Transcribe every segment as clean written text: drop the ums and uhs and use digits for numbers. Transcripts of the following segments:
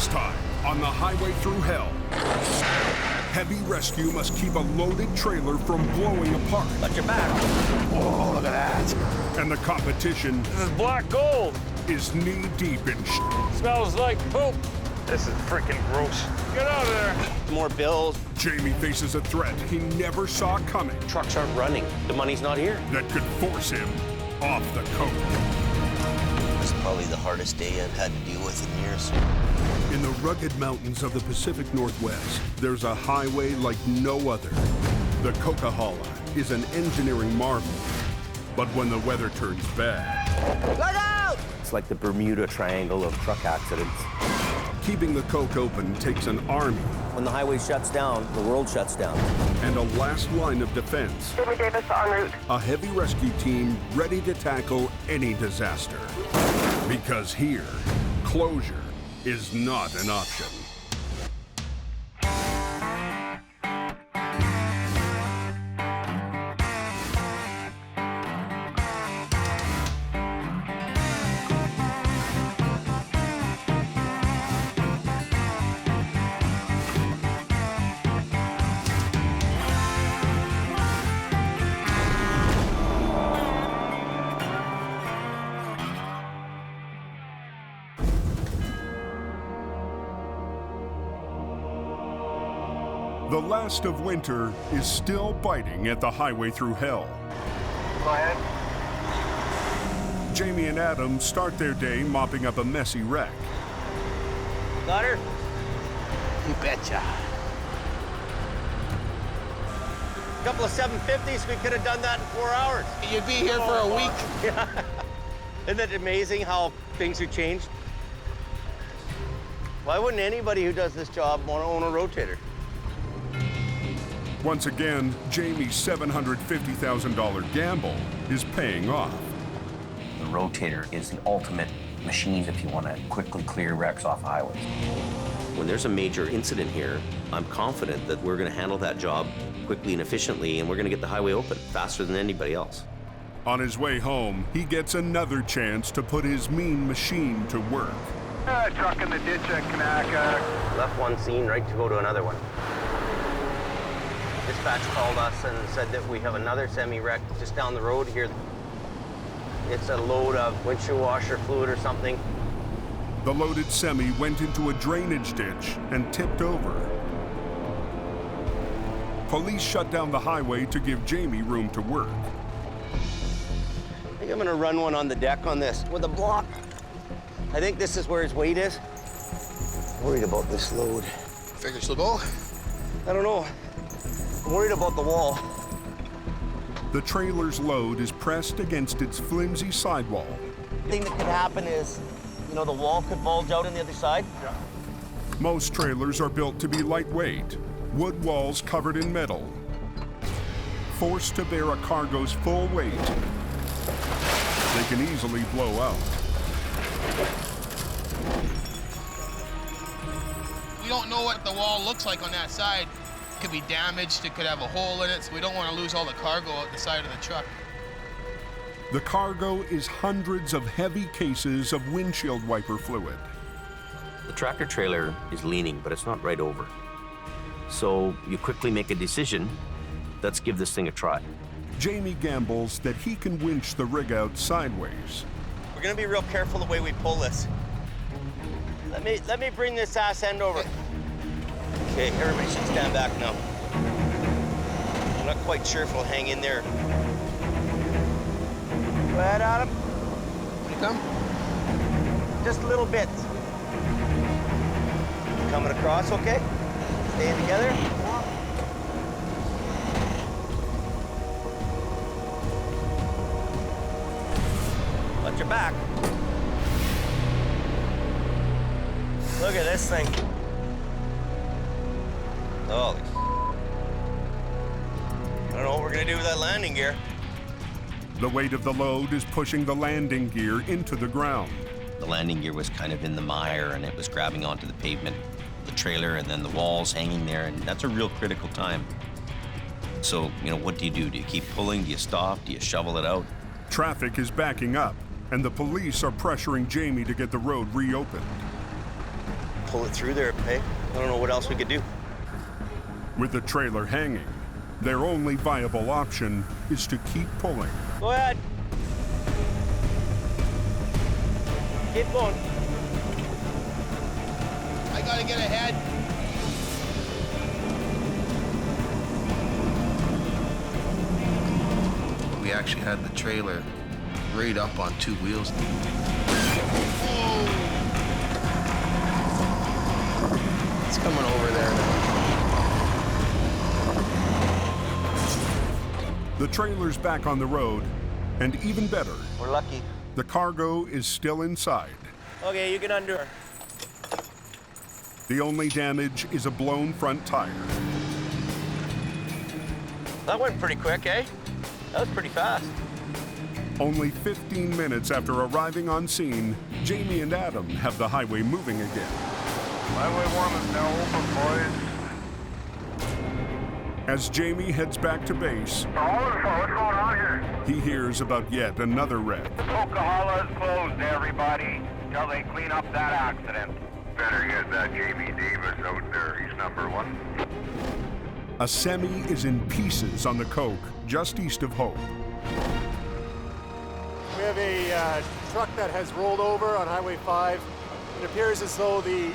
This time, on the highway through hell, heavy rescue must keep a loaded trailer from blowing apart. Watch your back. Oh, look at that. And the competition This is black gold. is knee-deep in shit. Smells like poop. This is freaking gross. Get out of there. More bills. Jamie faces a threat he never saw coming Trucks aren't running. The money's not here. that could force him off the coke. This is probably the hardest day I've had to deal with in years. In the rugged mountains of the Pacific Northwest, there's a highway like no other. The Coquihalla is an engineering marvel. But when the weather turns bad, Look out! It's like the Bermuda Triangle of truck accidents. keeping the coke open takes an army When the highway shuts down, the world shuts down. and a last line of defense. Jimmy Davis en route. A heavy rescue team ready to tackle any disaster. Because here, closure is not an option. The last of winter is still biting at the highway through hell. Go ahead. Jamie and Adam start their day mopping up a messy wreck. Got her? You betcha. A couple of 750s, we could have done that in 4 hours. You'd be here for a week. Isn't it amazing how things have changed? Why wouldn't anybody who does this job want to own a rotator? Once again, Jamie's $750,000 gamble is paying off. The Rotator is the ultimate machine if you want to quickly clear wrecks off highways. When there's a major incident here, I'm confident that we're going to handle that job quickly and efficiently, and we're going to get the highway open faster than anybody else. On his way home, he gets another chance to put his mean machine to work. Truck in the ditch at Kanaka. Left one scene right to go to another one. Dispatch called us and said that we have another semi-wreck just down the road here. It's a load of windshield washer fluid or something. The loaded semi went into a drainage ditch and tipped over. Police shut down the highway to give Jamie room to work. I think I'm gonna run one on the deck on this with a block. I think this is where his weight is. Worried about this load. Figures the ball. I don't know. I'm worried about the wall. The trailer's load is pressed against its flimsy sidewall. The thing that could happen is, you know, the wall could bulge out on the other side. Most trailers are built to be lightweight, wood walls covered in metal. Forced to bear a cargo's full weight, they can easily blow out. We don't know what the wall looks like on that side. It could be damaged, it could have a hole in it, so we don't want to lose all the cargo out the side of the truck. The cargo is hundreds of heavy cases of windshield wiper fluid. The tractor trailer is leaning, but it's not right over. So you quickly make a decision, let's give this thing a try. Jamie gambles that he can winch the rig out sideways. We're gonna be real careful the way we pull this. Let me bring this ass end over. Okay, everybody should stand back now. I'm not quite sure if it'll hang in there. Go ahead, Adam. You come? Just a little bit. Coming across, okay? Staying together. Watch your back. Look at this thing. Holy. I don't know what we're gonna do with that landing gear. The weight of the load is pushing the landing gear into the ground. The landing gear was kind of in the mire and it was grabbing onto the pavement, the trailer, and then the walls hanging there, and that's a real critical time. So, you know, what do? Do you keep pulling? Do you stop? Do you shovel it out? Traffic is backing up, and the police are pressuring Jamie to get the road reopened. pull it through there, hey? I don't know what else we could do. With the trailer hanging, their only viable option is to keep pulling. Go ahead. Keep going. I gotta get ahead. We actually had the trailer right up on two wheels. Oh! It's coming over there now. The trailer's back on the road, and even better, We're lucky. the cargo is still inside. Okay, you can undo her. The only damage is a blown front tire. That went pretty quick, eh? That was pretty fast. Only 15 minutes after arriving on scene, Jamie and Adam have the highway moving again. Highway 1 is now open, boys. As Jamie heads back to base, What's going on here? he hears about yet another wreck. Coquihalla is closed, everybody, till they clean up that accident. Better get that Jamie Davis out there. He's number 1. A semi is in pieces on the Coke, just east of Hope. We have a truck that has rolled over on Highway 5. It appears as though the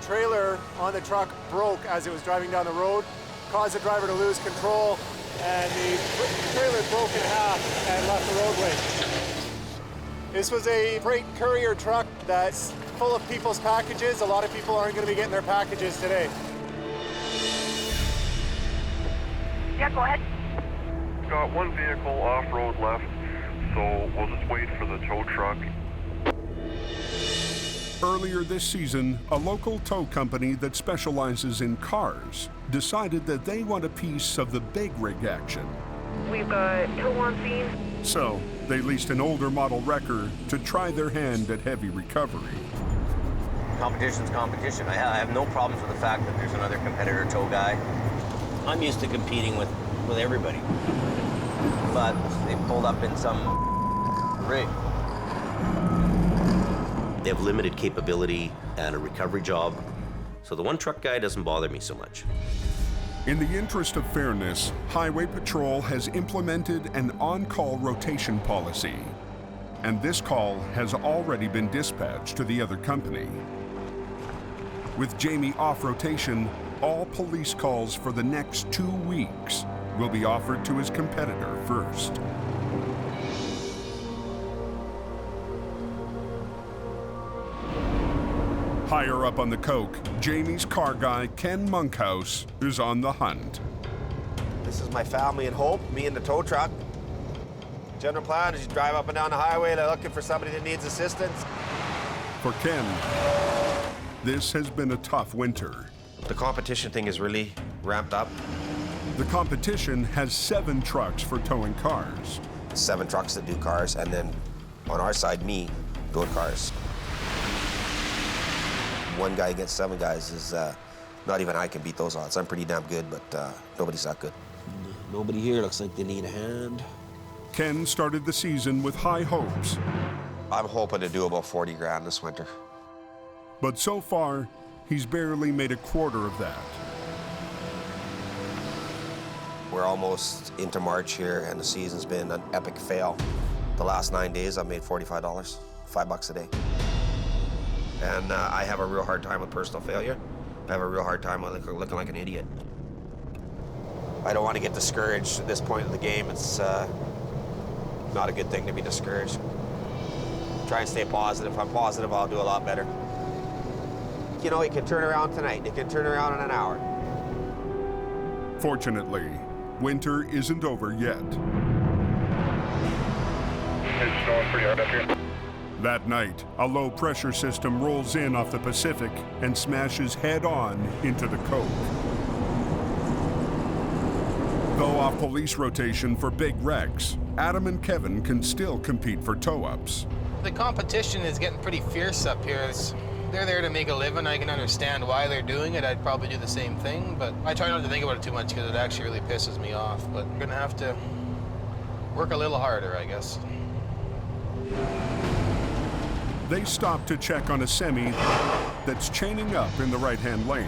trailer on the truck broke as it was driving down the road, caused the driver to lose control, and the trailer broke in half and left the roadway. This was a freight courier truck that's full of people's packages. A lot of people aren't going to be getting their packages today. Yeah, go ahead. Got one vehicle off-road left, so we'll just wait for the tow truck. Earlier this season, a local tow company that specializes in cars decided that they want a piece of the big rig action. We've got tow on scene. So, they leased an older model wrecker to try their hand at heavy recovery. Competition's competition. I have no problems with the fact that there's another competitor tow guy. I'm used to competing with everybody. But they pulled up in some rig. They have limited capability and a recovery job, so the one truck guy doesn't bother me so much. In the interest of fairness, Highway Patrol has implemented an on-call rotation policy, and this call has already been dispatched to the other company. With Jamie off rotation, all police calls for the next 2 weeks will be offered to his competitor first. Higher up on the Coke, Jamie's car guy, Ken Monkhouse, is on the hunt. This is my family in Hope, me and the tow truck. General plan is you drive up and down the highway, they're looking for somebody that needs assistance. For Ken, this has been a tough winter. The competition thing is really ramped up. The competition has 7 trucks for towing cars. 7 trucks that do cars, and then on our side, me doing cars. One guy against 7 guys is not even I can beat those odds. I'm pretty damn good, but nobody's that good. Nobody here looks like they need a hand. Ken started the season with high hopes, I'm hoping to do about 40 grand this winter. but so far, he's barely made a quarter of that. We're almost into March here, and the season's been an epic fail. The last 9 days, I've made $45, $5 a day. And I have a real hard time with personal failure. I have a real hard time with looking like an idiot. I don't want to get discouraged at this point in the game. It's not a good thing to be discouraged. Try and stay positive. If I'm positive, I'll do a lot better. You know, it can turn around tonight. It can turn around in an hour. Fortunately, winter isn't over yet. It's snowing pretty hard up here. That night, a low-pressure system rolls in off the Pacific and smashes head-on into the Coke. Though off police rotation for big wrecks, Adam and Kevin can still compete for tow-ups. The competition is getting pretty fierce up here. They're there to make a living. I can understand why they're doing it. I'd probably do the same thing, but I try not to think about it too much because it actually really pisses me off. But I'm gonna have to work a little harder, I guess. They stop to check on a semi that's chaining up in the right-hand lane.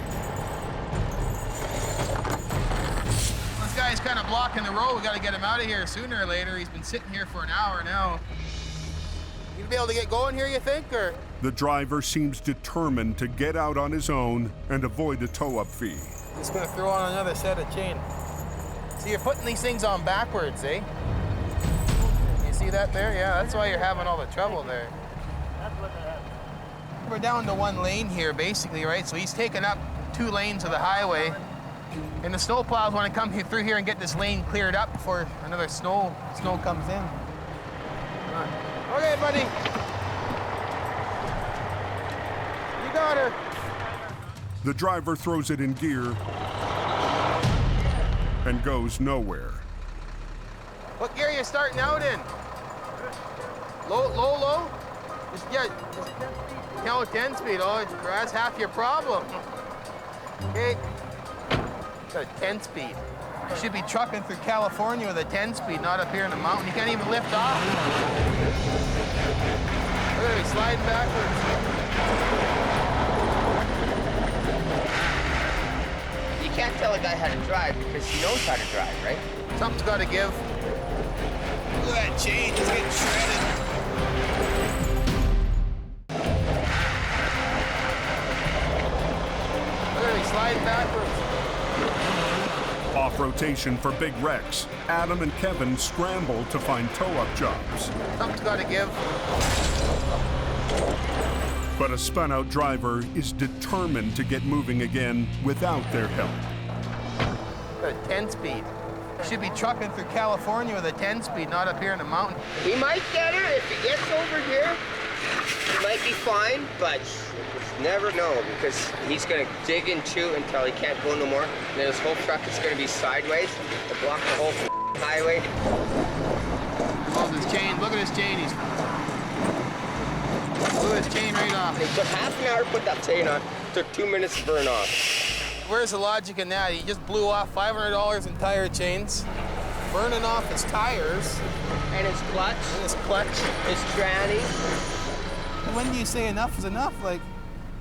This guy's kind of blocking the road. We got to get him out of here sooner or later. He's been sitting here for an hour now. You be able to get going here, you think, or? The driver seems determined to get out on his own and avoid a tow-up fee. Just gonna throw on another set of chain. See, you're putting these things on backwards, eh? You see that there? Yeah, that's why you're having all the trouble there. We're down to one lane here, basically, right? So he's taking up 2 lanes of the highway. And the snowplows want to come through here and get this lane cleared up before another snow comes in. Okay, buddy. You got her. The driver throws it in gear and goes nowhere. What gear are you starting out in? Low? Just 10 speed. Oh, that's half your problem. Okay. Got a 10 speed. You should be trucking through California with a 10 speed, not up here in the mountain. You can't even lift off. Look at me sliding backwards. You can't tell a guy how to drive because he knows how to drive, right? Something's got to give. Look at that chain, it's getting shredded. Look at me sliding backwards. Off rotation for big wrecks, Adam and Kevin scramble to find tow-up jobs. Something's got to give. But a spun-out driver is determined to get moving again without their help. Got a 10 speed. You should be trucking through California with a 10 speed, not up here in the mountain. He might get her if he gets over here. He might be fine, but you never know because he's gonna dig and chew until he can't go no more. And then his whole truck is gonna be sideways to block the whole highway. Oh, this chain, look at his chain. Look at his chain right off. It took half an hour to put that chain on. It took 2 minutes to burn off. Where's the logic in that? He just blew off $500 in tire chains, burning off his tires. And his clutch. His tranny. When do you say enough is enough? Like,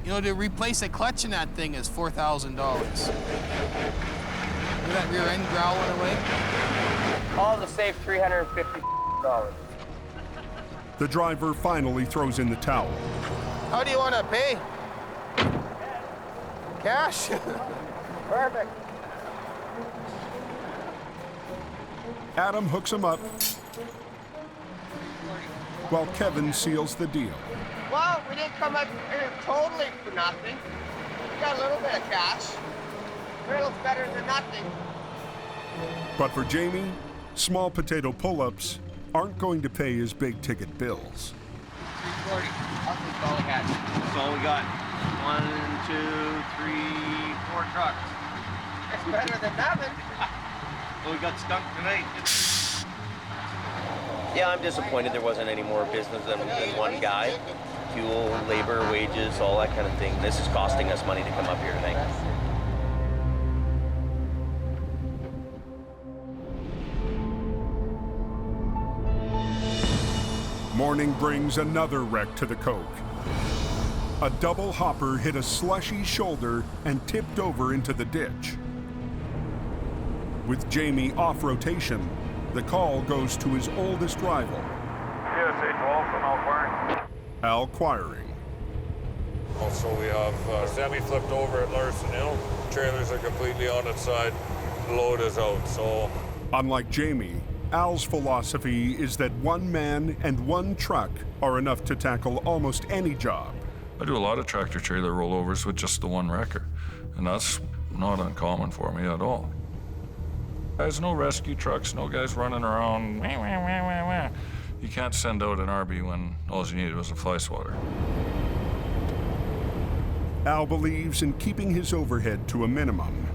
you know, to replace a clutch in that thing is $4,000. Look at that rear end growling away. All to save $350. The driver finally throws in the towel. How do you want to pay? Cash? Perfect. Adam hooks him up while Kevin seals the deal. Well, we didn't come up here totally for nothing. We got a little bit of cash. A little's better than nothing. But for Jamie, small potato pull-ups aren't going to pay his big-ticket bills. 340. That's all we had. That's all we got. 1, 2, 3, 4 trucks. It's better than nothing. Well, we got stunk tonight. Yeah, I'm disappointed there wasn't any more business than one guy. Fuel, labor, wages, all that kind of thing. This is costing us money to come up here tonight. Morning brings another wreck to the Coke. A double hopper hit a slushy shoulder and tipped over into the ditch. With Jamie off rotation, the call goes to his oldest rival, USA 12 from Alquire. Al Quiring. Also, we have a semi flipped over at Larson Hill. Trailers are completely on its side. The load is out, so. Unlike Jamie, Al's philosophy is that one man and one truck are enough to tackle almost any job. I do a lot of tractor-trailer rollovers with just the one wrecker, and that's not uncommon for me at all. There's no rescue trucks, no guys running around. Wah, wah, wah, wah, wah. You can't send out an RB when all you needed was a fly swatter. Al believes in keeping his overhead to a minimum.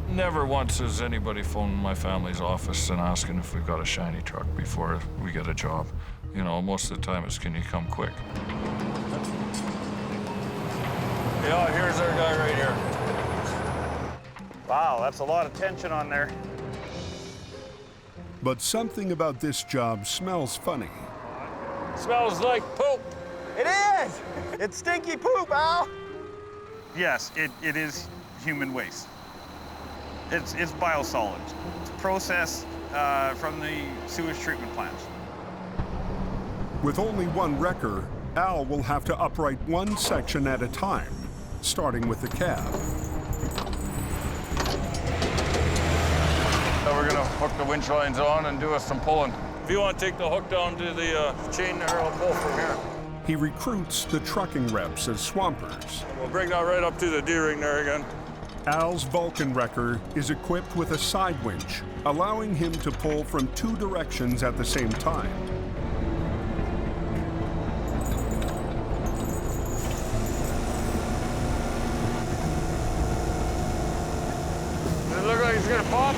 Never once has anybody phoned my family's office and asking if we've got a shiny truck before we get a job. You know, most of the time it's, can you come quick? Yeah, here's our guy right here. Wow, that's a lot of tension on there. But something about this job smells funny. Smells like poop. It is! It's stinky poop, Al! Yes, it is human waste. It's biosolids. It's processed from the sewage treatment plants. With only one wrecker, Al will have to upright one section at a time, starting with the cab. Now we're gonna hook the winch lines on and do us some pulling. If you want to take the hook down to the chain there, I'll pull from here. He recruits the trucking reps as swampers. We'll bring that right up to the D-ring there again. Al's Vulcan wrecker is equipped with a side winch, allowing him to pull from two directions at the same time. Does it look like it's gonna pop?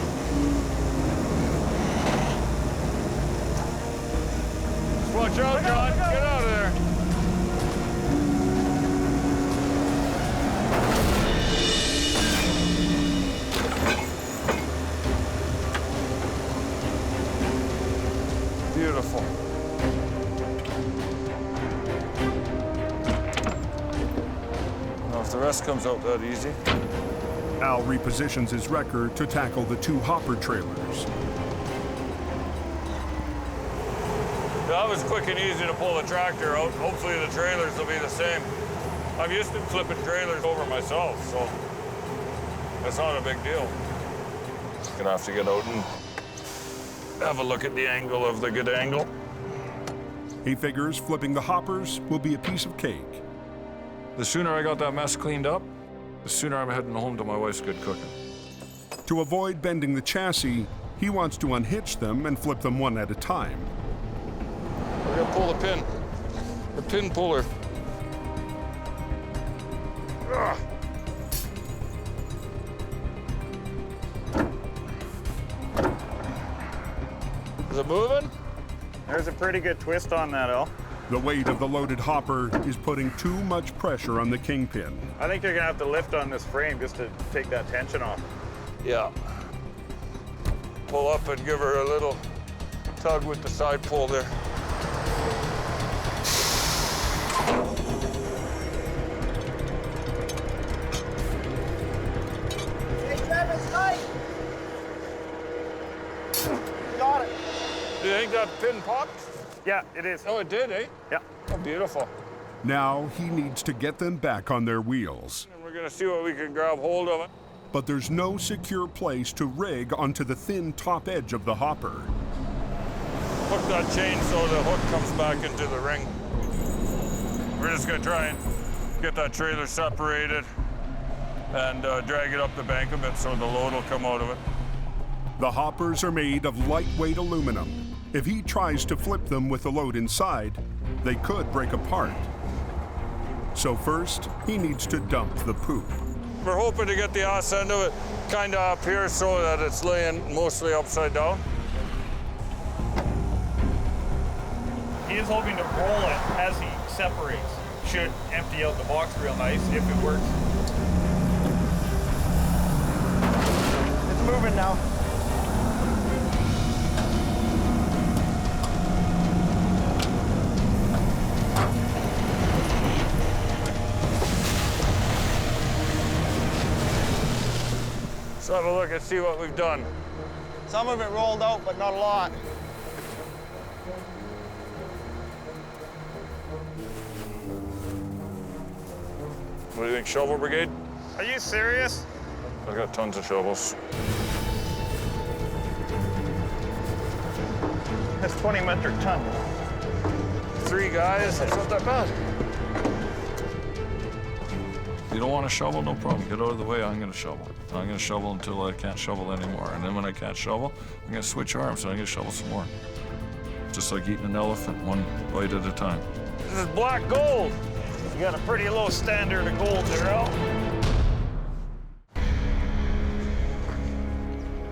Just watch out, John. Get out of there. Beautiful. Now, if the rest comes out that easy. Al repositions his wrecker to tackle the two hopper trailers. That was quick and easy to pull the tractor out. Hopefully the trailers will be the same. I'm used to flipping trailers over myself, so that's not a big deal. Gonna have to get out and have a look at the angle of the good angle. He figures flipping the hoppers will be a piece of cake. The sooner I got that mess cleaned up, the sooner I'm heading home to my wife's good cooking. To avoid bending the chassis, he wants to unhitch them and flip them one at a time. We're gonna pull the pin puller. Ugh. Is it moving? There's a pretty good twist on that, Al. The weight of the loaded hopper is putting too much pressure on the kingpin. I think you're gonna have to lift on this frame just to take that tension off. Yeah. Pull up and give her a little tug with the side pull there. Hey, Travis, tight! Got it. Do you think that pin popped? Yeah, it is. Oh, it did, eh? Yeah. Oh, beautiful. Now he needs to get them back on their wheels. And we're gonna see what we can grab hold of it. But there's no secure place to rig onto the thin top edge of the hopper. Hook that chain so the hook comes back into the ring. We're just gonna try and get that trailer separated and drag it up the bank a bit so the load will come out of it. The hoppers are made of lightweight aluminum. If he tries to flip them with the load inside, they could break apart. So first, he needs to dump the poop. We're hoping to get the ass end of it kind of up here so that it's laying mostly upside down. He is hoping to roll it as he separates. Should empty out the box real nice if it works. It's moving now. Let's have a look and see what we've done. Some of it rolled out, but not a lot. What do you think, shovel brigade? Are you serious? I've got tons of shovels. That's 20 metric ton. 3 guys, that's not that bad. You don't want to shovel? No problem. Get out of the way. I'm going to shovel. I'm going to shovel until I can't shovel anymore. And then when I can't shovel, I'm going to switch arms and I'm going to shovel some more. Just like eating an elephant, one bite at a time. This is black gold. You got a pretty low standard of gold there, Al.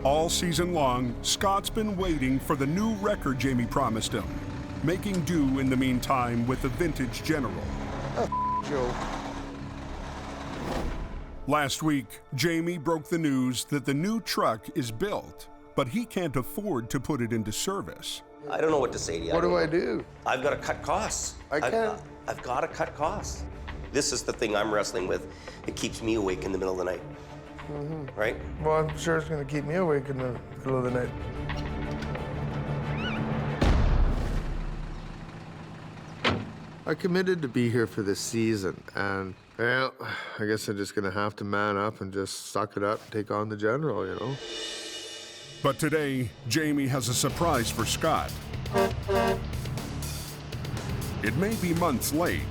All season long, Scott's been waiting for the new record Jamie promised him, making do in the meantime with the vintage General. Joe. Last week, Jamie broke the news that the new truck is built, but he can't afford to put it into service. I don't know what to say to you. What do I do? I've got to cut costs. I can't. I've got to cut costs. This is the thing I'm wrestling with. It keeps me awake in the middle of the night. Right? Well, I'm sure it's going to keep me awake in the middle of the night. I committed to be here for this season, and well, I guess I'm just going to have to man up and just suck it up and take on the general, you know? But today, Jamie has a surprise for Scott. It may be months late,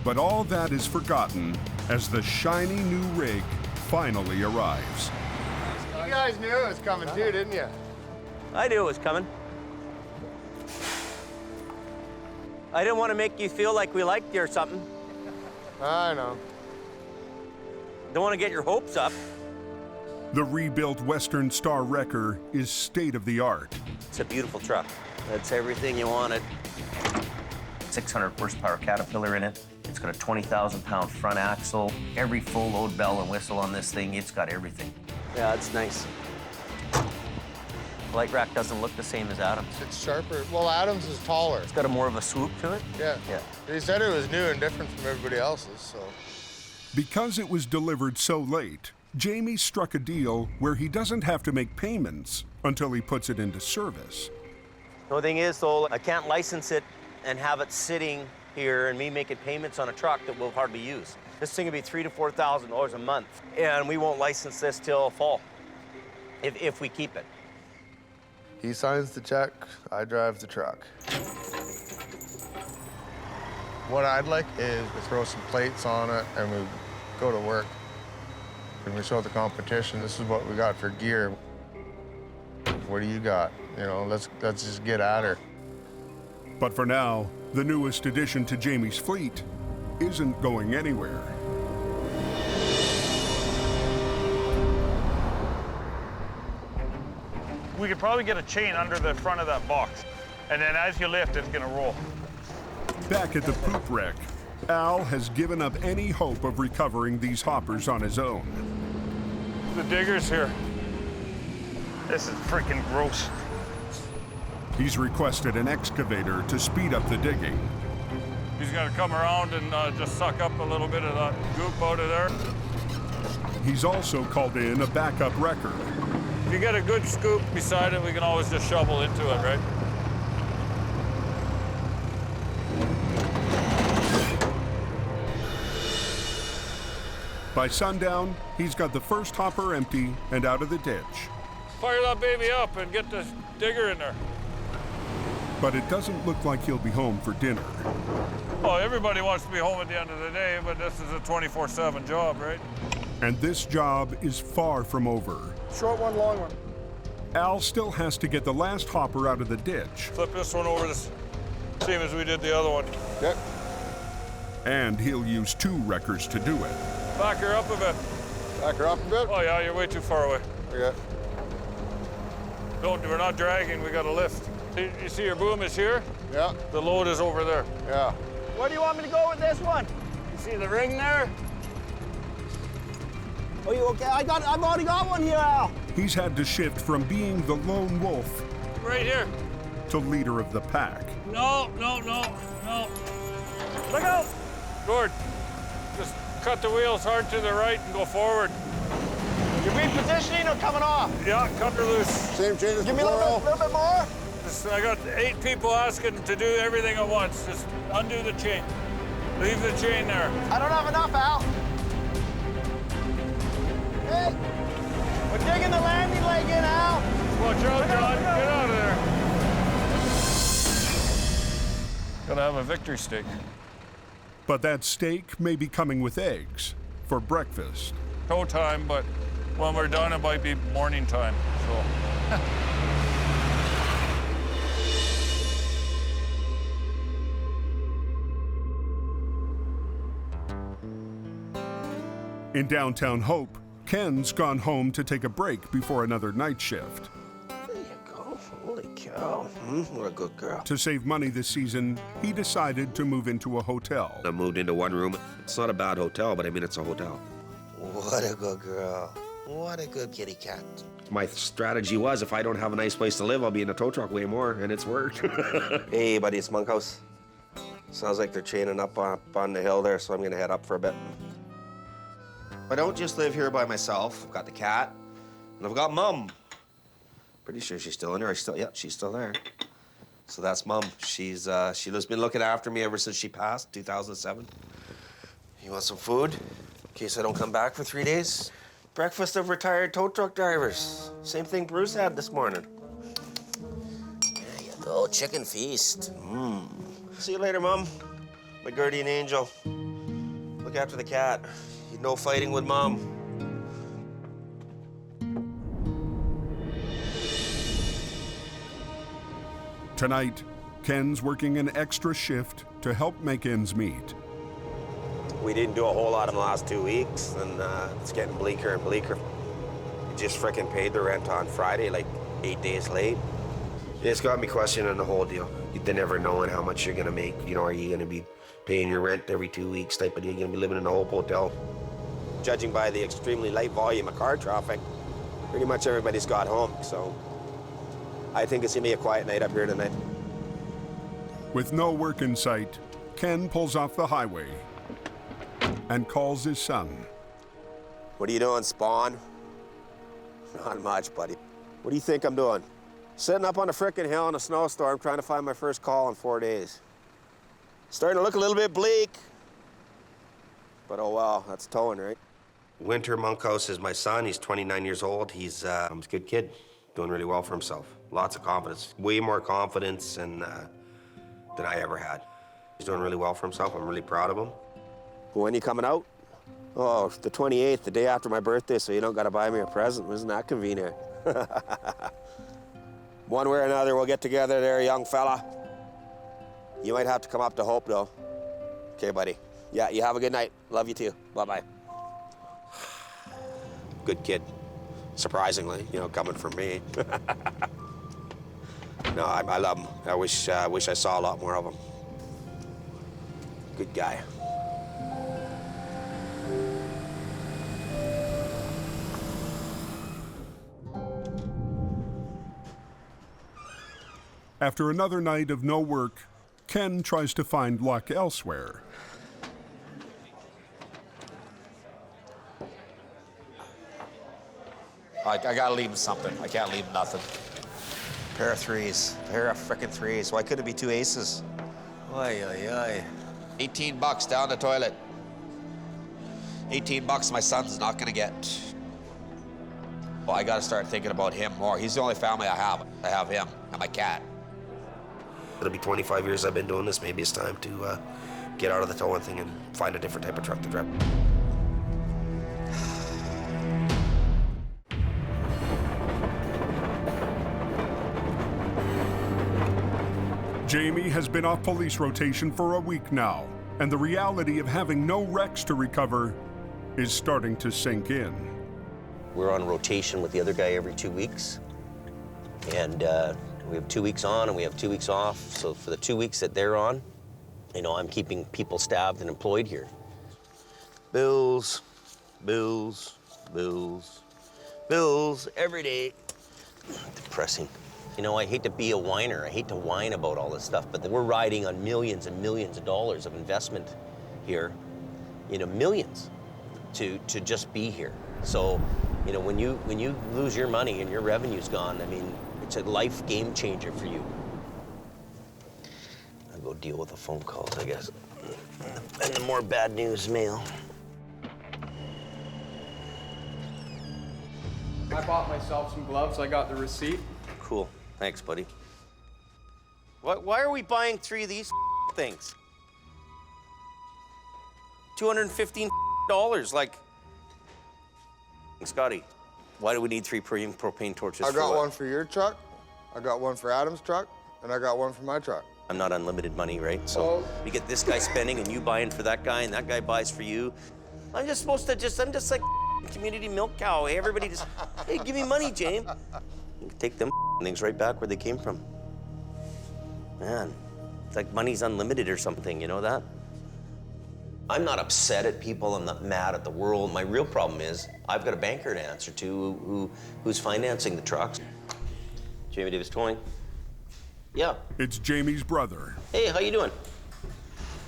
but all that is forgotten as the shiny new rig finally arrives. You guys knew it was coming too, didn't you? I knew it was coming. I didn't want to make you feel like we liked you or something. I know. Don't want to get your hopes up. The rebuilt Western Star Wrecker is state-of-the-art. It's a beautiful truck. That's everything you wanted. 600 horsepower Caterpillar in it. It's got a 20,000-pound front axle. Every full load bell and whistle on this thing, it's got everything. Yeah, it's nice. Light rack doesn't look the same as Adam's. It's sharper. Well, Adam's is taller. It's got a more of a swoop to it. Yeah. Yeah. He said it was new and different from everybody else's, so. Because it was delivered so late, Jamie struck a deal where he doesn't have to make payments until he puts it into service. The only thing is, though, I can't license it and have it sitting here and me making payments on a truck that we'll hardly use. This thing will be $3,000 to $4,000 a month, and we won't license this till fall, if we keep it. He signs the check, I drive the truck. What I'd like is to throw some plates on it and we go to work. And we show the competition, this is what we got for gear. What do you got? You know, let's just get at her. But for now, the newest addition to Jamie's fleet isn't going anywhere. We could probably get a chain under the front of that box, and then as you lift, it's gonna roll. Back at the poop wreck, Al has given up any hope of recovering these hoppers on his own. The digger's here. This is freaking gross. He's requested an excavator to speed up the digging. He's gonna come around and just suck up a little bit of that goop out of there. He's also called in a backup wrecker. If you get a good scoop beside it, we can always just shovel into it, right? By sundown, he's got the first hopper empty and out of the ditch. Fire that baby up and get the digger in there. But it doesn't look like he'll be home for dinner. Oh, everybody wants to be home at the end of the day, but this is a 24/7 job, right? And this job is far from over. Short one, long one. Al still has to get the last hopper out of the ditch. Flip this one over the same as we did the other one. Yep. And he'll use 2 wreckers to do it. Back her up a bit. Back her up a bit? Oh yeah, you're way too far away. Okay. We're not dragging, we got to lift. You see your boom is here? Yeah. The load is over there. Yeah. Where do you want me to go with this one? You see the ring there? Oh, you okay? I've already got one here, Al. He's had to shift from being the lone wolf Right here. to leader of the pack. No. Look out! Gord, just cut the wheels hard to the right and go forward. You're repositioning or coming off? Yeah, cut her loose. Same chain as Give me a little bit more. I got 8 people asking to do everything at once. Just undo the chain. Leave the chain there. I don't have enough, Al. Hey, we're digging the landing leg in, Al. Watch out, John. Get out of there. Gotta have a victory steak. But that steak may be coming with eggs for breakfast. Tow time, but when we're done, it might be morning time, so. In downtown Hope, Ken's gone home to take a break before another night shift. There you go. Holy cow. What a good girl. To save money this season, he decided to move into a hotel. I moved into one room. It's not a bad hotel, but I mean, it's a hotel. What a good girl. What a good kitty cat. My strategy was, if I don't have a nice place to live, I'll be in a tow truck way more, and it's worked. Hey, buddy, it's Monkhouse. Sounds like they're chaining up on the hill there, so I'm gonna head up for a bit. I don't just live here by myself. I've got the cat, and I've got Mum. Pretty sure she's still in there. Yeah, she's still there. So that's Mum. She's been looking after me ever since she passed, 2007. You want some food? In case I don't come back for 3 days? Breakfast of retired tow truck drivers. Same thing Bruce had this morning. There you go, chicken feast. See you later, Mum. My guardian angel. Look after the cat. No fighting with Mom. Tonight, Ken's working an extra shift to help make ends meet. We didn't do a whole lot in the last 2 weeks, and it's getting bleaker and bleaker. We just frickin' paid the rent on Friday, like 8 days late. It's got me questioning the whole deal. You're never knowing how much you're gonna make. You know, are you gonna be paying your rent every 2 weeks type of deal? You're gonna be living in a whole hotel. Judging by the extremely light volume of car traffic, pretty much everybody's got home, so I think it's gonna be a quiet night up here tonight. With no work in sight, Ken pulls off the highway and calls his son. What are you doing, Spawn? Not much, buddy. What do you think I'm doing? Sitting up on a frickin' hill in a snowstorm trying to find my first call in 4 days. Starting to look a little bit bleak. But oh well, that's towing, right? Winter Monkhouse is my son. He's 29 years old. He's a good kid, doing really well for himself. Lots of confidence, way more confidence than I ever had. He's doing really well for himself. I'm really proud of him. When are you coming out? Oh, the 28th, the day after my birthday, so you don't gotta buy me a present. Isn't that convenient? One way or another, we'll get together there, young fella. You might have to come up to Hope, though. Okay, buddy. Yeah, you have a good night. Love you too. Bye-bye. Good kid. Surprisingly, you know, coming from me. No, I love him. I wish I saw a lot more of him. Good guy. After another night of no work, Ken tries to find luck elsewhere. I gotta leave him something. I can't leave him nothing. Pair of threes. Pair of frickin' threes. Why couldn't it be 2 aces? Oy, oy, oy. $18 down the toilet. $18 my son's not gonna get. Well, I gotta start thinking about him more. He's the only family I have. I have him and my cat. It'll be 25 years I've been doing this. Maybe it's time to get out of the towing thing and find a different type of truck to drive. Jamie has been off police rotation for a week now, and the reality of having no wrecks to recover is starting to sink in. We're on rotation with the other guy every 2 weeks, and we have 2 weeks on and we have 2 weeks off. So for the 2 weeks that they're on, you know, I'm keeping people staffed and employed here. Bills, bills, bills, bills every day. Depressing. You know, I hate to be a whiner. I hate to whine about all this stuff, but we're riding on millions and millions of dollars of investment here. You know, millions to just be here. So, you know, when you lose your money and your revenue's gone, I mean, it's a life game changer for you. I'll go deal with the phone calls, I guess. And the more bad news mail. I bought myself some gloves. I got the receipt. Cool. Thanks, buddy. Why are we buying 3 of these things? $215, like. Scotty, why do we need 3 premium propane torches? I got one for your truck, I got one for Adam's truck, and I got one for my truck. I'm not unlimited money, right? So we get this guy spending and you buying for that guy and that guy buys for you. I'm just supposed to I'm just like community milk cow. Hey, everybody just, hey, give me money, James. You can take them things right back where they came from. Man, it's like money's unlimited or something, you know that? I'm not upset at people, I'm not mad at the world. My real problem is I've got a banker to answer to who's financing the trucks. Jamie Davis Towing. Yeah. It's Jamie's brother. Hey, how you doing?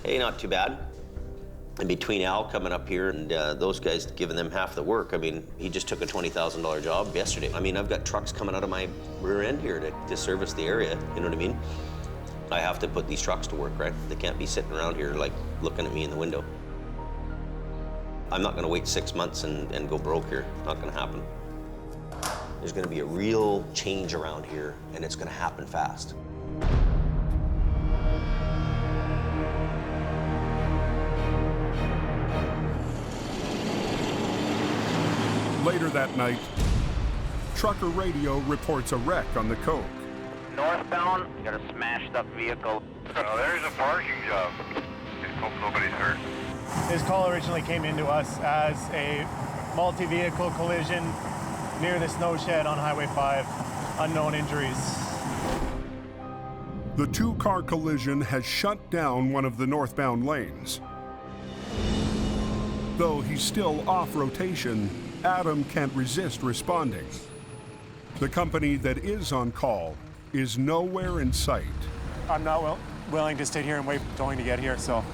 Hey, not too bad. And between Al coming up here and those guys giving them half the work, I mean, he just took a $20,000 job yesterday. I mean, I've got trucks coming out of my rear end here to service the area, you know what I mean? I have to put these trucks to work, right? They can't be sitting around here like looking at me in the window. I'm not gonna wait 6 months and go broke here. Not gonna happen. There's gonna be a real change around here and it's gonna happen fast. Later that night, trucker radio reports a wreck on the Coke. Northbound, you got a smashed up vehicle. Oh, there's a parking job. Just hope nobody's hurt. His call originally came into us as a multi-vehicle collision near the snow shed on Highway 5. Unknown injuries. The two-car collision has shut down one of the northbound lanes. Though he's still off rotation, Adam can't resist responding. The company that is on call is nowhere in sight. I'm not willing to stay here and wait for towing to get here, so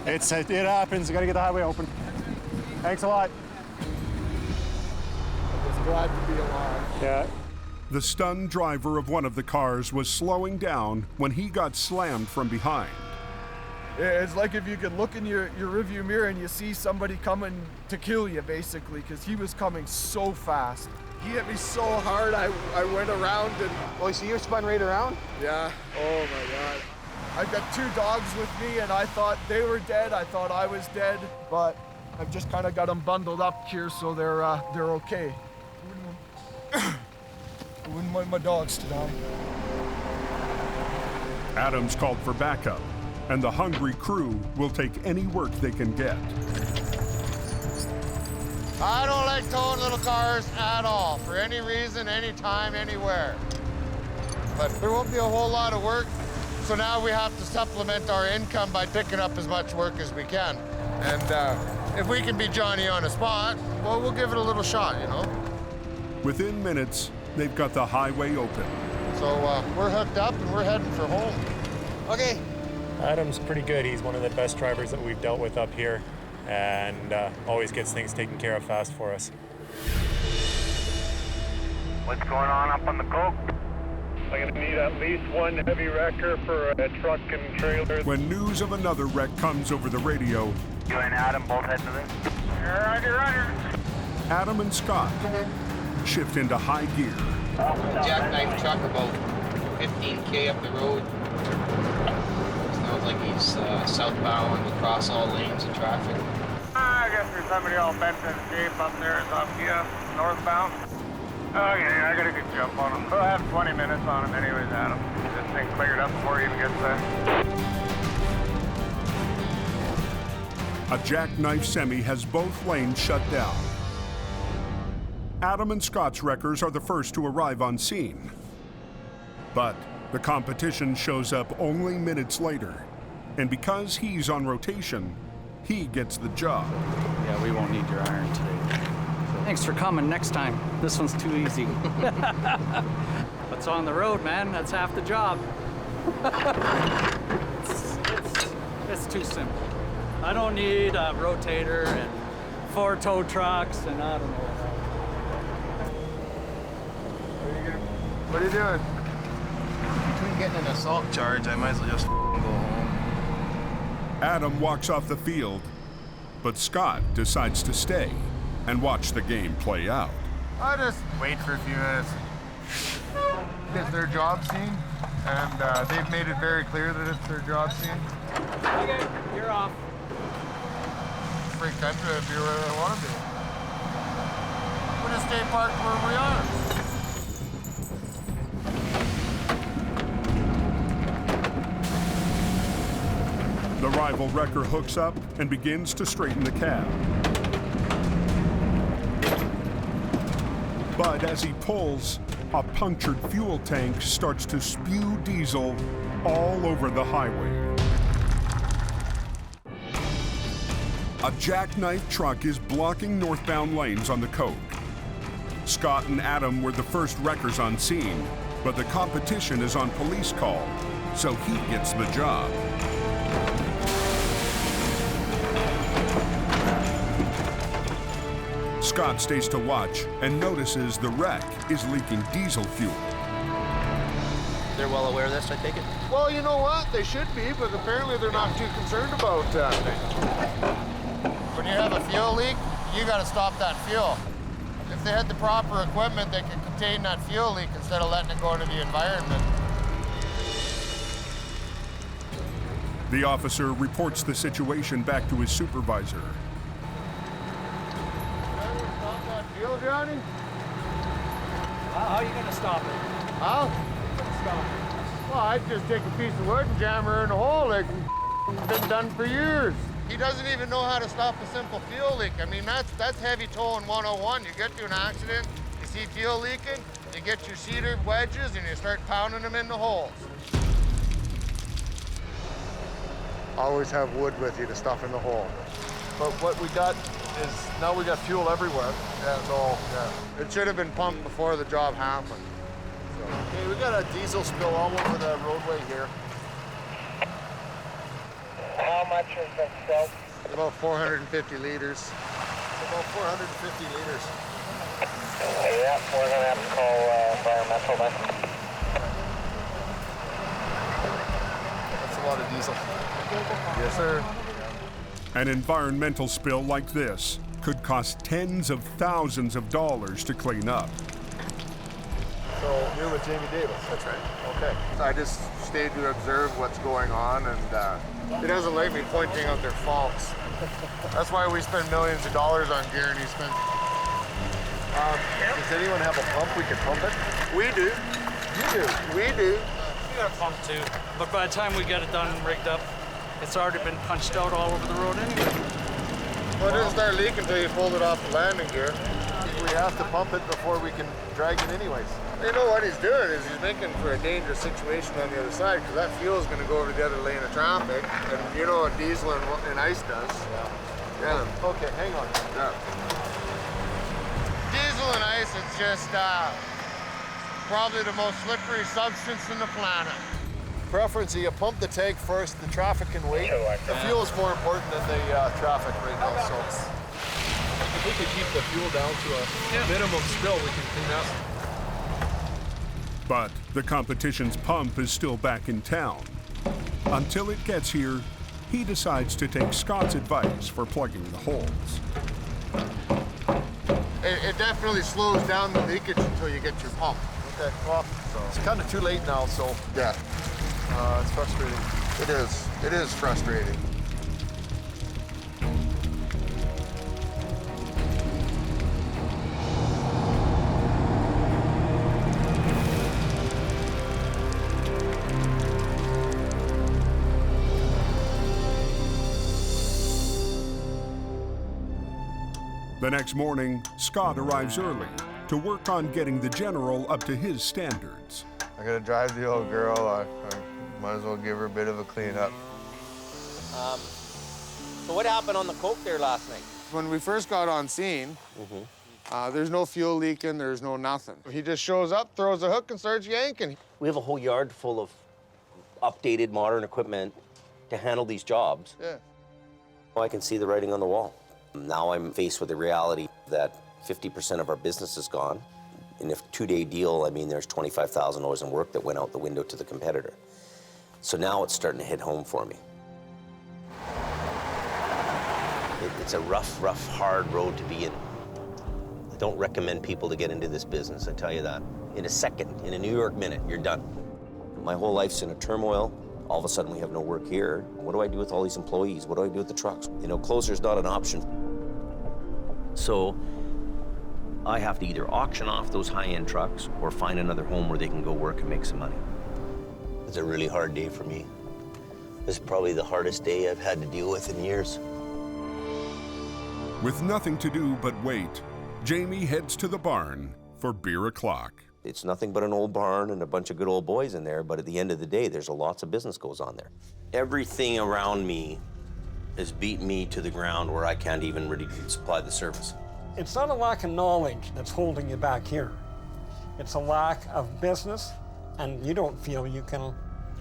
it happens. You gotta get the highway open. Thanks a lot. I'm just glad to be alive. Yeah. The stunned driver of one of the cars was slowing down when he got slammed from behind. It's like if you could look in your rearview mirror and you see somebody coming to kill you, basically, because he was coming so fast. He hit me so hard, I went around and... Oh, so you're spun right around? Yeah. Oh, my God. I've got 2 dogs with me, and I thought they were dead. I thought I was dead, but I've just kind of got them bundled up here so they're okay. I wouldn't want my dogs to die. Adams called for backup, and the hungry crew will take any work they can get. I don't like towing little cars at all, for any reason, anytime, anywhere. But there won't be a whole lot of work, so now we have to supplement our income by picking up as much work as we can. And if we can be Johnny on the spot, well, we'll give it a little shot, you know? Within minutes, they've got the highway open. So we're hooked up and we're heading for home. Okay. Adam's pretty good. He's one of the best drivers that we've dealt with up here, and always gets things taken care of fast for us. What's going on up on the Coke? I'm gonna need at least one heavy wrecker for a truck and trailer. When news of another wreck comes over the radio, You and Adam both heading to this? Roger. Adam and Scott shift into high gear. Jackknife truck about 15K up the road. Sounds like he's southbound across all lanes of traffic. I guess there's somebody all bent in shape up there is up here, northbound. Okay, I got a good jump on him. We'll have 20 minutes on him anyways, Adam. This thing cleared up before he even gets there. A jackknife semi has both lanes shut down. Adam and Scott's wreckers are the first to arrive on scene. But the competition shows up only minutes later. And because he's on rotation, he gets the job. Yeah, we won't need your iron today. Thanks for coming next time. This one's too easy. What's on the road, man? That's half the job. It's too simple. I don't need a rotator and 4 tow trucks and I don't know. What are you doing? Between getting an assault charge, I might as well just go home. Adam walks off the field, but Scott decides to stay and watch the game play out. I'll just wait for a few minutes. It's their job scene, and they've made it very clear that it's their job scene. Okay, you're off. Free country to be where they want to be. We'll just stay parked where we are. The rival wrecker hooks up and begins to straighten the cab. But as he pulls, a punctured fuel tank starts to spew diesel all over the highway. A jackknife truck is blocking northbound lanes on the Coke. Scott and Adam were the first wreckers on scene, but the competition is on police call, so he gets the job. Scott stays to watch and notices the wreck is leaking diesel fuel. They're well aware of this, I take it? Well, you know what? They should be, but apparently they're not too concerned about that. When you have a fuel leak, you got to stop that fuel. If they had the proper equipment, they could contain that fuel leak instead of letting it go into the environment. The officer reports the situation back to his supervisor. Stop that fuel, Johnny? How are you going to stop it? How? Stop it. Well, I'd just take a piece of wood and jam her in a hole like it's been done for years. He doesn't even know how to stop a simple fuel leak. I mean, that's heavy towing 101. You get to an accident, you see fuel leaking, you get your cedar wedges and you start pounding them in the holes. Always have wood with you to stuff in the hole. But what we got is, now we got fuel everywhere. Yeah, so, yeah. It should have been pumped before the job happened. So. Okay, we got a diesel spill all over the roadway here. How much has been spilled? About 450 liters. About 450 liters. Yeah, we're gonna have to call environmental then. That's a lot of diesel. Yes, sir. An environmental spill like this could cost tens of thousands of dollars to clean up. So you're with Jamie Davis? That's right. Okay. I just stayed to observe what's going on, and he doesn't like me pointing out their faults. That's why we spend millions of dollars on gear, and he spends. Does anyone have a pump we can pump it? We do. You do. We do. We got a pump too, but by the time we get it done and rigged up, it's already been punched out all over the road anyway. Well, it didn't start leaking until you pulled it off the landing gear. We have to pump it before we can drag it anyways. You know what he's doing is he's making for a dangerous situation on the other side, because that fuel is going to go over the other lane of traffic, and you know what diesel and ice does. Yeah. Okay, hang on. Yeah. Diesel and ice, it's just probably the most slippery substance in the planet. Preference, you pump the tank first, the traffic can wait. The fuel is more important than the traffic right now, so if we could keep the fuel down to a minimum spill, we can clean up. But the competition's pump is still back in town. Until it gets here, he decides to take Scott's advice for plugging the holes. It definitely slows down the leakage until you get your pump. Okay, well, it's kind of too late now, so yeah. It's frustrating. It is. It is frustrating. The next morning, Scott arrives early to work on getting the General up to his standards. I gotta drive the old girl. I might as well give her a bit of a cleanup. So what happened on the Coke there last night? When we first got on scene, there's no fuel leaking, there's no nothing. He just shows up, throws a hook, and starts yanking. We have a whole yard full of updated modern equipment to handle these jobs. Yeah. I can see the writing on the wall. Now I'm faced with the reality that 50% of our business is gone. In a 2-day deal, I mean, there's $25,000 in work that went out the window to the competitor. So now it's starting to hit home for me. It's a rough, hard road to be in. I don't recommend people to get into this business, I tell you that. In a second, in a New York minute, you're done. My whole life's in a turmoil. All of a sudden, we have no work here. What do I do with all these employees? What do I do with the trucks? You know, closer's not an option. So I have to either auction off those high-end trucks or find another home where they can go work and make some money. It's a really hard day for me. This is probably the hardest day I've had to deal with in years. With nothing to do but wait, Jamie heads to the barn for beer o'clock. It's nothing but an old barn and a bunch of good old boys in there, but at the end of the day, there's lots of business goes on there. Everything around me has beaten me to the ground where I can't even really supply the service. It's not a lack of knowledge that's holding you back here. It's a lack of business, and you don't feel you can.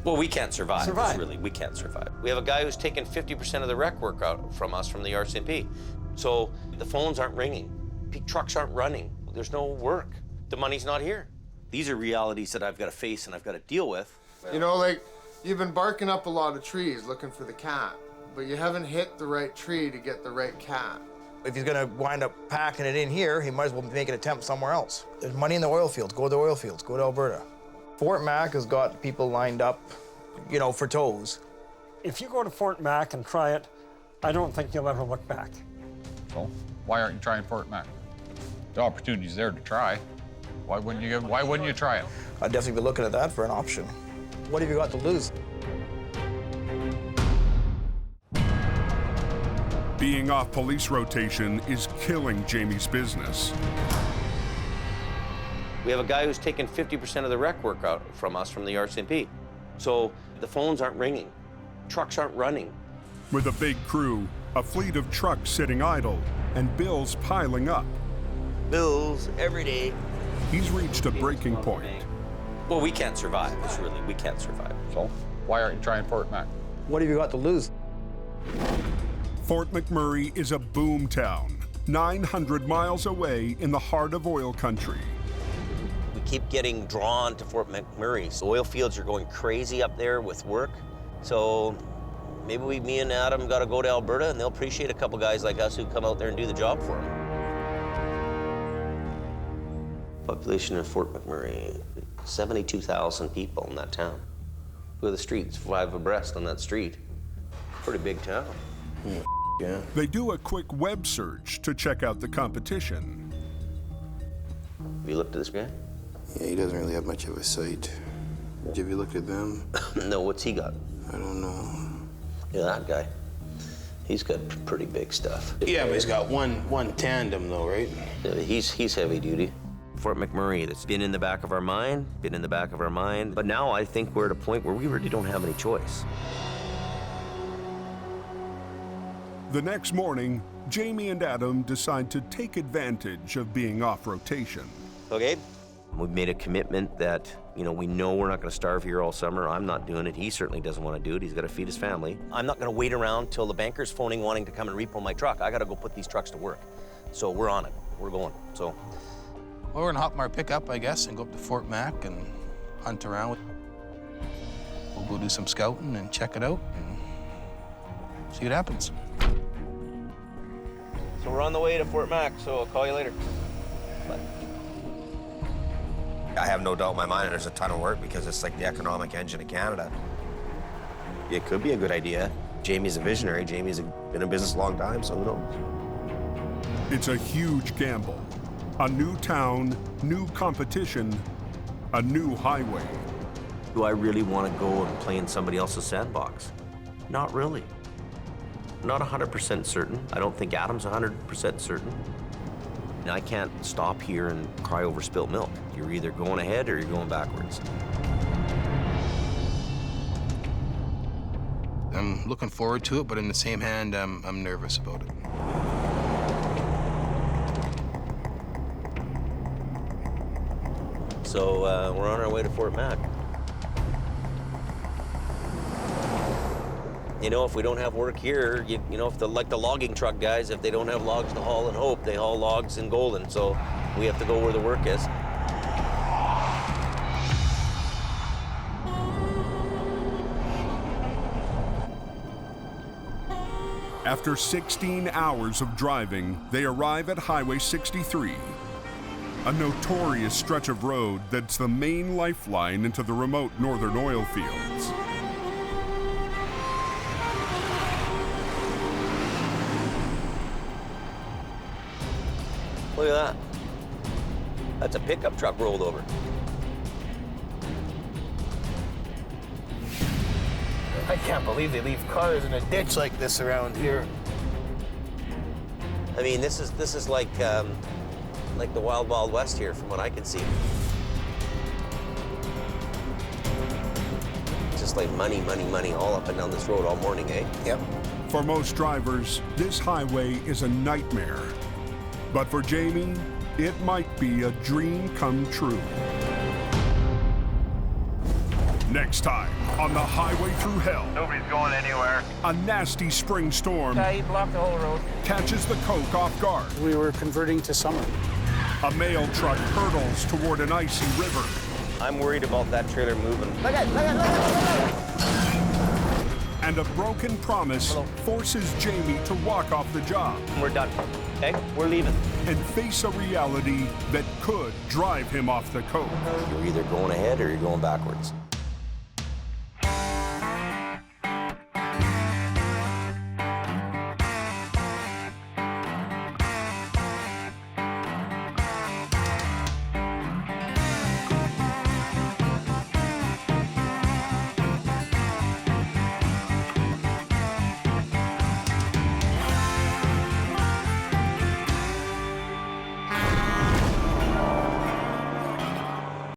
Well, we can't survive. Really, we can't survive. We have a guy who's taken 50% of the rec work out from us from the RCMP. So the phones aren't ringing, trucks aren't running, there's no work. The money's not here. These are realities that I've got to face and I've got to deal with. You know, like, you've been barking up a lot of trees looking for the cat, but you haven't hit the right tree to get the right cat. If he's gonna wind up packing it in here, he might as well make an attempt somewhere else. There's money in the oil fields. Go to the oil fields. Go to Alberta. Fort Mac has got people lined up, you know, for tows. If you go to Fort Mac and try it, I don't think you'll ever look back. So why aren't you trying Fort Mac? The opportunity's there to try. Why wouldn't you try it? I'd definitely be looking at that for an option. What have you got to lose? Being off police rotation is killing Jamie's business. We have a guy who's taken 50% of the rec work out from us from the RCMP. So the phones aren't ringing, trucks aren't running. With a big crew, a fleet of trucks sitting idle, and bills piling up. Bills every day. He's reached a breaking point. Well, we can't survive. We can't survive. So why aren't you trying Fort Mac? What have you got to lose? Fort McMurray is a boom town, 900 miles away in the heart of oil country. We keep getting drawn to Fort McMurray. So oil fields are going crazy up there with work. So maybe me and Adam got to go to Alberta, and they'll appreciate a couple guys like us who come out there and do the job for them. Population of Fort McMurray, 72,000 people in that town. Look at the streets, 5 abreast on that street. Pretty big town. Yeah. They do a quick web search to check out the competition. Have you looked at this guy? Yeah, he doesn't really have much of a sight. Have you looked at them? No, what's he got? I don't know. Yeah, that guy. He's got pretty big stuff. Yeah, but he's got one tandem though, right? Yeah, he's heavy duty. Fort McMurray, that's been in the back of our mind, but now I think we're at a point where we really don't have any choice. The next morning, Jamie and Adam decide to take advantage of being off rotation. Okay, we've made a commitment that, we know we're not gonna starve here all summer. I'm not doing it. He certainly doesn't want to do it. He's got to feed his family. I'm not gonna wait around till the banker's phoning wanting to come and repo my truck. I gotta go put these trucks to work. So we're on it. We're going, so. Well, we're gonna hop in our pickup, I guess, and go up to Fort Mac and hunt around. We'll go do some scouting and check it out and see what happens. So we're on the way to Fort Mac, so I'll call you later. Bye. I have no doubt in my mind there's a ton of work because it's like the economic engine of Canada. It could be a good idea. Jamie's a visionary. Jamie's been in business a long time, so who knows? It's a huge gamble. A new town, new competition, a new highway. Do I really want to go and play in somebody else's sandbox? Not really. Not 100% certain. I don't think Adam's 100% certain. And I can't stop here and cry over spilt milk. You're either going ahead or you're going backwards. I'm looking forward to it, but in the same hand, I'm nervous about it. So we're on our way to Fort Mac. If we don't have work here, if like the logging truck guys, if they don't have logs to haul in Hope, they haul logs in Golden. So we have to go where the work is. After 16 hours of driving, they arrive at Highway 63, a notorious stretch of road that's the main lifeline into the remote northern oil fields. Look at that. That's a pickup truck rolled over. I can't believe they leave cars in a ditch like this around here. I mean, this is like the Wild Wild West here, from what I can see. Just like money all up and down this road all morning, eh? Yep. For most drivers, this highway is a nightmare. But for Jamie, it might be a dream come true. Next time on the highway through hell. Nobody's going anywhere. A nasty spring storm Yeah, he blocked the whole road. catches the Coke off guard. We were converting to summer. A mail truck hurtles toward an icy river. I'm worried about that trailer moving. And a broken promise forces Jamie to walk off the job. We're done, okay? We're leaving. And face a reality that could drive him off the Coke. You're either going ahead or you're going backwards.